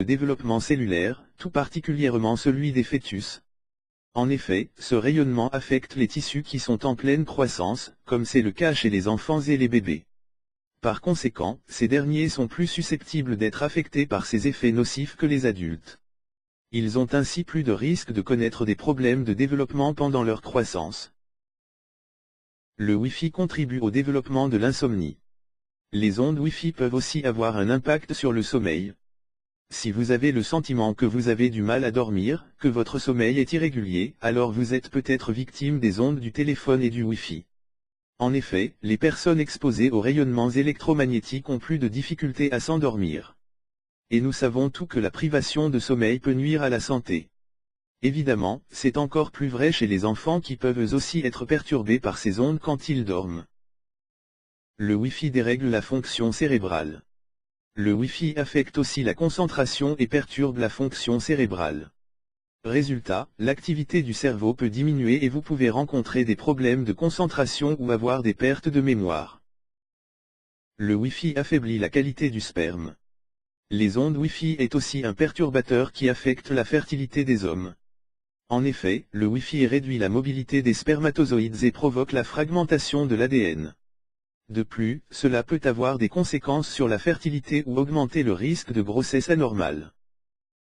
le développement cellulaire, tout particulièrement celui des fœtus. En effet, ce rayonnement affecte les tissus qui sont en pleine croissance, comme c'est le cas chez les enfants et les bébés. Par conséquent, ces derniers sont plus susceptibles d'être affectés par ces effets nocifs que les adultes. Ils ont ainsi plus de risques de connaître des problèmes de développement pendant leur croissance. Le Wi-Fi contribue au développement de l'insomnie. Les ondes Wi-Fi peuvent aussi avoir un impact sur le sommeil. Si vous avez le sentiment que vous avez du mal à dormir, que votre sommeil est irrégulier, alors vous êtes peut-être victime des ondes du téléphone et du Wi-Fi. En effet, les personnes exposées aux rayonnements électromagnétiques ont plus de difficultés à s'endormir. Et nous savons tous que la privation de sommeil peut nuire à la santé. Évidemment, c'est encore plus vrai chez les enfants qui peuvent aussi être perturbés par ces ondes quand ils dorment. Le Wi-Fi dérègle la fonction cérébrale. Le Wi-Fi affecte aussi la concentration et perturbe la fonction cérébrale. Résultat, l'activité du cerveau peut diminuer et vous pouvez rencontrer des problèmes de concentration ou avoir des pertes de mémoire. Le Wi-Fi affaiblit la qualité du sperme. Les ondes Wi-Fi est aussi un perturbateur qui affecte la fertilité des hommes. En effet, le Wi-Fi réduit la mobilité des spermatozoïdes et provoque la fragmentation de l'ADN. De plus, cela peut avoir des conséquences sur la fertilité ou augmenter le risque de grossesse anormale.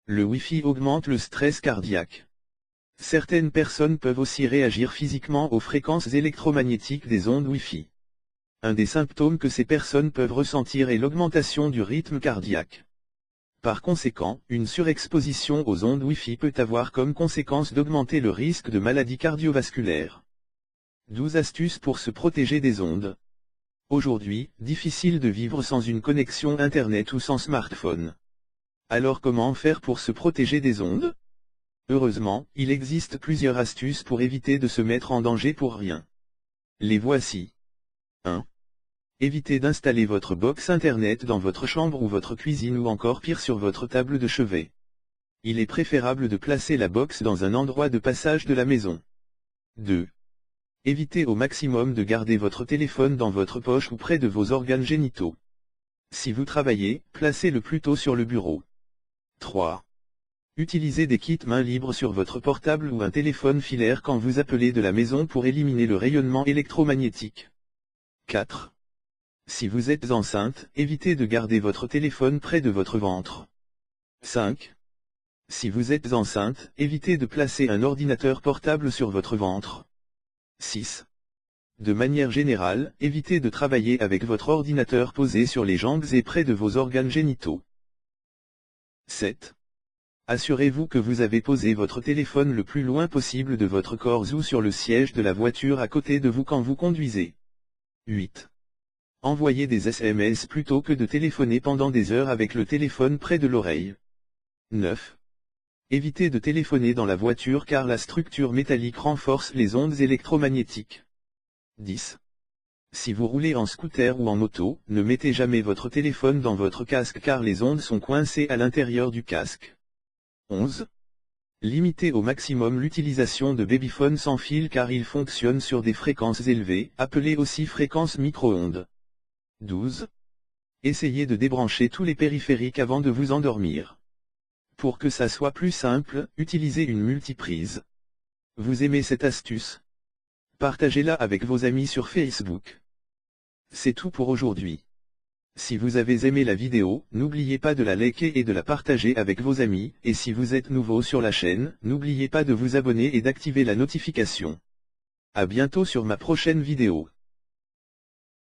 Le Wi-Fi augmente le stress cardiaque. Certaines personnes peuvent aussi réagir physiquement aux fréquences électromagnétiques des ondes Wi-Fi. Un des symptômes que ces personnes peuvent ressentir est l'augmentation du rythme cardiaque. Par conséquent, une surexposition aux ondes Wi-Fi peut avoir comme conséquence d'augmenter le risque de maladies cardiovasculaires. 12 astuces pour se protéger des ondes. Aujourd'hui, difficile de vivre sans une connexion Internet ou sans smartphone. Alors comment faire pour se protéger des ondes? Heureusement, il existe plusieurs astuces pour éviter de se mettre en danger pour rien. Les voici. 1. Évitez d'installer votre box Internet dans votre chambre ou votre cuisine ou encore pire sur votre table de chevet. Il est préférable de placer la box dans un endroit de passage de la maison. 2. Évitez au maximum de garder votre téléphone dans votre poche ou près de vos organes génitaux. Si vous travaillez, placez-le plutôt sur le bureau. 3. Utilisez des kits main libre sur votre portable ou un téléphone filaire quand vous appelez de la maison pour éliminer le rayonnement électromagnétique. 4. Si vous êtes enceinte, évitez de garder votre téléphone près de votre ventre. 5. Si vous êtes enceinte, évitez de placer un ordinateur portable sur votre ventre. 6. De manière générale, évitez de travailler avec votre ordinateur posé sur les jambes et près de vos organes génitaux. 7. Assurez-vous que vous avez posé votre téléphone le plus loin possible de votre corps ou sur le siège de la voiture à côté de vous quand vous conduisez. 8. Envoyez des SMS plutôt que de téléphoner pendant des heures avec le téléphone près de l'oreille. 9. Évitez de téléphoner dans la voiture car la structure métallique renforce les ondes électromagnétiques. 10. Si vous roulez en scooter ou en moto, ne mettez jamais votre téléphone dans votre casque car les ondes sont coincées à l'intérieur du casque. 11. Limitez au maximum l'utilisation de babyphones sans fil car ils fonctionnent sur des fréquences élevées, appelées aussi fréquences micro-ondes. 12. Essayez de débrancher tous les périphériques avant de vous endormir. Pour que ça soit plus simple, utilisez une multiprise. Vous aimez cette astuce? Partagez-la avec vos amis sur Facebook. C'est tout pour aujourd'hui. Si vous avez aimé la vidéo, n'oubliez pas de la liker et de la partager avec vos amis, et si vous êtes nouveau sur la chaîne, n'oubliez pas de vous abonner et d'activer la notification. À bientôt sur ma prochaine vidéo.